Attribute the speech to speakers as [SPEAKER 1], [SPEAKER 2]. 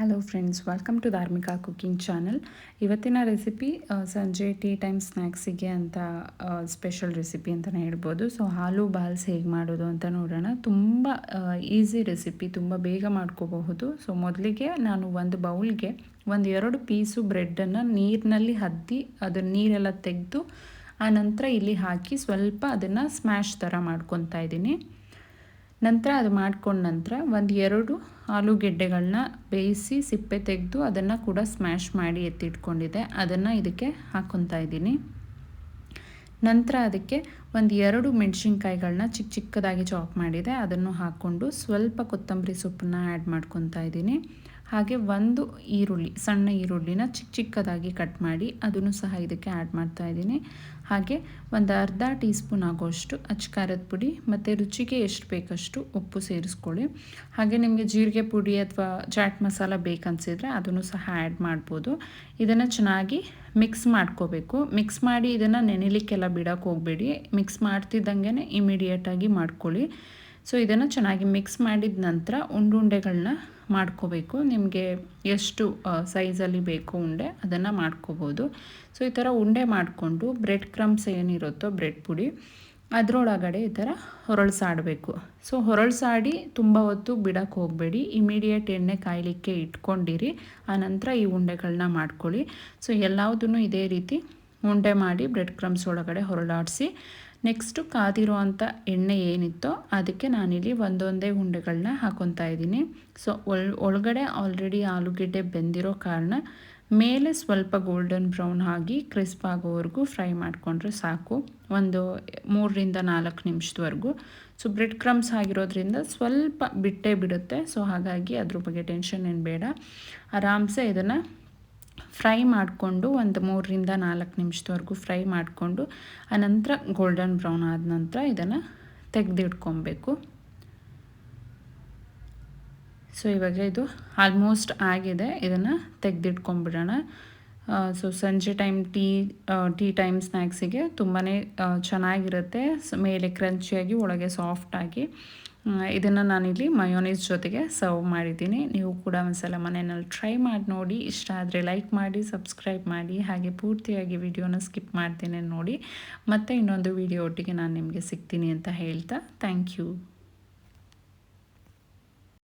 [SPEAKER 1] Hello friends, welcome to Dharmika cooking channel. ಇವತ್ತಿನ recipe ಸಂಜೆ tea time ಸ್ನ್ಯಾಕ್ಸಿಗೆ ಅಂತ ಸ್ಪೆಷಲ್ ರೆಸಿಪಿ ಅಂತಲೇ ಹೇಳ್ಬೋದು. ಸೊ ಆಲೂ ಬಾಲ್ಸ್ ಹೇಗೆ ಮಾಡೋದು ಅಂತ ನೋಡೋಣ. ತುಂಬ ಈಸಿ ರೆಸಿಪಿ, ತುಂಬ ಬೇಗ ಮಾಡ್ಕೋಬಹುದು. ಸೊ ಮೊದಲಿಗೆ ನಾನು ಒಂದು ಬೌಲ್ಗೆ 1-2 ಪೀಸು ಬ್ರೆಡ್ಡನ್ನು ನೀರಿನಲ್ಲಿ ಅದ್ದಿ ಅದನ್ನು ನೀರೆಲ್ಲ ತೆಗೆದು ಆನಂತರ ಇಲ್ಲಿ ಹಾಕಿ ಸ್ವಲ್ಪ ಅದನ್ನು ಸ್ಮ್ಯಾಶ್ ಥರ ಮಾಡ್ಕೊತಾ ಇದ್ದೀನಿ. ನಂತರ ಅದು ಮಾಡ್ಕೊಂಡ ನಂತರ 1-2 ಆಲೂಗೆಡ್ಡೆಗಳನ್ನ ಬೇಯಿಸಿ ಸಿಪ್ಪೆ ತೆಗೆದು ಅದನ್ನು ಕೂಡ ಸ್ಮ್ಯಾಶ್ ಮಾಡಿ ಎತ್ತಿಟ್ಕೊಂಡಿದ್ದೆ, ಅದನ್ನು ಇದಕ್ಕೆ ಹಾಕ್ಕೊತಾ ಇದ್ದೀನಿ. ನಂತರ ಅದಕ್ಕೆ 1-2 ಮೆಣಸಿನ್ಕಾಯಿಗಳನ್ನ ಚಿಕ್ಕದಾಗಿ ಚಾಪ್ ಮಾಡಿದೆ, ಅದನ್ನು ಹಾಕ್ಕೊಂಡು ಸ್ವಲ್ಪ ಕೊತ್ತಂಬರಿ ಸೊಪ್ಪನ್ನ ಆ್ಯಡ್ ಮಾಡ್ಕೊತಾ ಇದ್ದೀನಿ. ಹಾಗೆ 1 ಈರುಳ್ಳಿ, ಸಣ್ಣ ಈರುಳ್ಳಿನ ಚಿಕ್ಕದಾಗಿ ಕಟ್ ಮಾಡಿ ಅದನ್ನು ಸಹ ಇದಕ್ಕೆ ಆ್ಯಡ್ ಮಾಡ್ತಾ ಇದ್ದೀನಿ. ಹಾಗೆ ಒಂದು ಅರ್ಧ ಟೀ ಸ್ಪೂನ್ ಆಗೋಷ್ಟು ಅಚ್ಚ ಪುಡಿ ಮತ್ತು ರುಚಿಗೆ ಎಷ್ಟು ಬೇಕಷ್ಟು ಉಪ್ಪು ಸೇರಿಸ್ಕೊಳ್ಳಿ. ಹಾಗೆ ನಿಮಗೆ ಜೀರಿಗೆ ಪುಡಿ ಅಥವಾ ಚಾಟ್ ಮಸಾಲ ಬೇಕನ್ಸಿದ್ರೆ ಅದನ್ನು ಸಹ ಆ್ಯಡ್ ಮಾಡ್ಬೋದು. ಇದನ್ನು ಚೆನ್ನಾಗಿ ಮಿಕ್ಸ್ ಮಾಡ್ಕೋಬೇಕು. ಮಿಕ್ಸ್ ಮಾಡಿ ಇದನ್ನು ನೆನೆಲಿಕ್ಕೆಲ್ಲ ಬಿಡೋಕ್ಕೆ ಹೋಗಬೇಡಿ. ಮಿಕ್ಸ್ ಮಾಡ್ತಿದ್ದಂಗೆ ಇಮಿಡಿಯೇಟಾಗಿ ಮಾಡ್ಕೊಳ್ಳಿ. ಸೊ ಇದನ್ನು ಚೆನ್ನಾಗಿ ಮಿಕ್ಸ್ ಮಾಡಿದ ನಂತರ ಉಂಡೆಗಳನ್ನ ಮಾಡ್ಕೋಬೇಕು. ನಿಮಗೆ ಎಷ್ಟು ಸೈಜಲ್ಲಿ ಬೇಕು ಉಂಡೆ ಅದನ್ನು ಮಾಡ್ಕೋಬೋದು. ಸೊ ಈ ಥರ ಉಂಡೆ ಮಾಡಿಕೊಂಡು ಬ್ರೆಡ್ ಕ್ರಮ್ಸ್ ಏನಿರುತ್ತೋ ಬ್ರೆಡ್ ಪುಡಿ ಅದರೊಳಗಡೆ ಈ ಥರ ಹೊರಳಿಸಾಡಬೇಕು. ಸೊ ಹೊರಳಿಸಾಡಿ ತುಂಬ ಹೊತ್ತು ಬಿಡೋಕ್ಕೆ ಹೋಗಬೇಡಿ. ಇಮಿಡಿಯೇಟ್ ಎಣ್ಣೆ ಕಾಯಲಿಕ್ಕೆ ಇಟ್ಕೊಂಡಿರಿ. ಆನಂತರ ಈ ಉಂಡೆಗಳನ್ನ ಮಾಡ್ಕೊಳ್ಳಿ. ಸೊ ಎಲ್ಲದನ್ನು ಇದೇ ರೀತಿ ಉಂಡೆ ಮಾಡಿ ಬ್ರೆಡ್ ಕ್ರಮ್ಸ್ ಒಳಗಡೆ ಹೊರಳಾಡಿಸಿ ನೆಕ್ಸ್ಟು ಕಾದಿರೋ ಅಂಥ ಎಣ್ಣೆ ಏನಿತ್ತೋ ಅದಕ್ಕೆ ನಾನಿಲ್ಲಿ ಒಂದೊಂದೇ ಉಂಡೆಗಳನ್ನ ಹಾಕ್ಕೊತಾ ಇದ್ದೀನಿ. ಸೊ ಒಳಗಡೆ ಆಲ್ರೆಡಿ ಆಲೂಗೆಡ್ಡೆ ಬೆಂದಿರೋ ಕಾರಣ ಮೇಲೆ ಸ್ವಲ್ಪ ಗೋಲ್ಡನ್ ಬ್ರೌನ್ ಆಗಿ ಕ್ರಿಸ್ಪ್ ಆಗೋವರೆಗೂ ಫ್ರೈ ಮಾಡಿಕೊಂಡ್ರೆ ಸಾಕು, ಒಂದು 3-4 ನಿಮಿಷದವರೆಗೂ. ಸೊ ಬ್ರೆಡ್ ಕ್ರಮ್ಸ್ ಆಗಿರೋದ್ರಿಂದ ಸ್ವಲ್ಪ ಬಿಟ್ಟೇ ಬಿಡುತ್ತೆ. ಸೊ ಹಾಗಾಗಿ ಅದ್ರ ಬಗ್ಗೆ ಟೆನ್ಷನ್ ಏನು ಬೇಡ. ಆರಾಮ್ಸೆ ಇದನ್ನು ಫ್ರೈ ಮಾಡಿಕೊಂಡು ಒಂದು 3-4 ನಿಮಿಷದವರೆಗೂ ಫ್ರೈ ಮಾಡಿಕೊಂಡು ಆನಂತರ ಗೋಲ್ಡನ್ ಬ್ರೌನ್ ಆದ ನಂತರ ಇದನ್ನು ತೆಗೆದಿಟ್ಕೊಬೇಕು. ಸೊ ಇವಾಗ ಇದು ಆಲ್ಮೋಸ್ಟ್ ಆಗಿದೆ, ಇದನ್ನು ತೆಗೆದಿಟ್ಕೊಂಬಿಡೋಣ. ಸೊ ಸಂಜೆ ಟೈಮ್ ಟೀ ಟೈಮ್ ಸ್ನ್ಯಾಕ್ಸಿಗೆ ತುಂಬಾ ಚೆನ್ನಾಗಿರುತ್ತೆ. ಮೇಲೆ ಕ್ರಂಚಿಯಾಗಿ ಒಳಗೆ ಸಾಫ್ಟಾಗಿ. ಇದನ್ನು ನಾನಿಲ್ಲಿ ಮಯೋನೈಸ್ ಜೊತೆಗೆ ಸರ್ವ್ ಮಾಡಿದ್ದೀನಿ. ನೀವು ಕೂಡ ಒಂದ್ಸಲ ಮನೆಯಲ್ಲಿ ಟ್ರೈ ಮಾಡಿ ನೋಡಿ. ಇಷ್ಟ ಆದರೆ ಲೈಕ್ ಮಾಡಿ, ಸಬ್ಸ್ಕ್ರೈಬ್ ಮಾಡಿ, ಹಾಗೆ ಪೂರ್ತಿಯಾಗಿ ವಿಡಿಯೋನ ಸ್ಕಿಪ್ ಮಾಡ್ತೀನಿ ನೋಡಿ. ಮತ್ತೆ ಇನ್ನೊಂದು ವಿಡಿಯೋ ಒಟ್ಟಿಗೆ ನಾನು ನಿಮಗೆ ಸಿಗ್ತೀನಿ ಅಂತ ಹೇಳ್ತಾ ಥ್ಯಾಂಕ್ ಯು.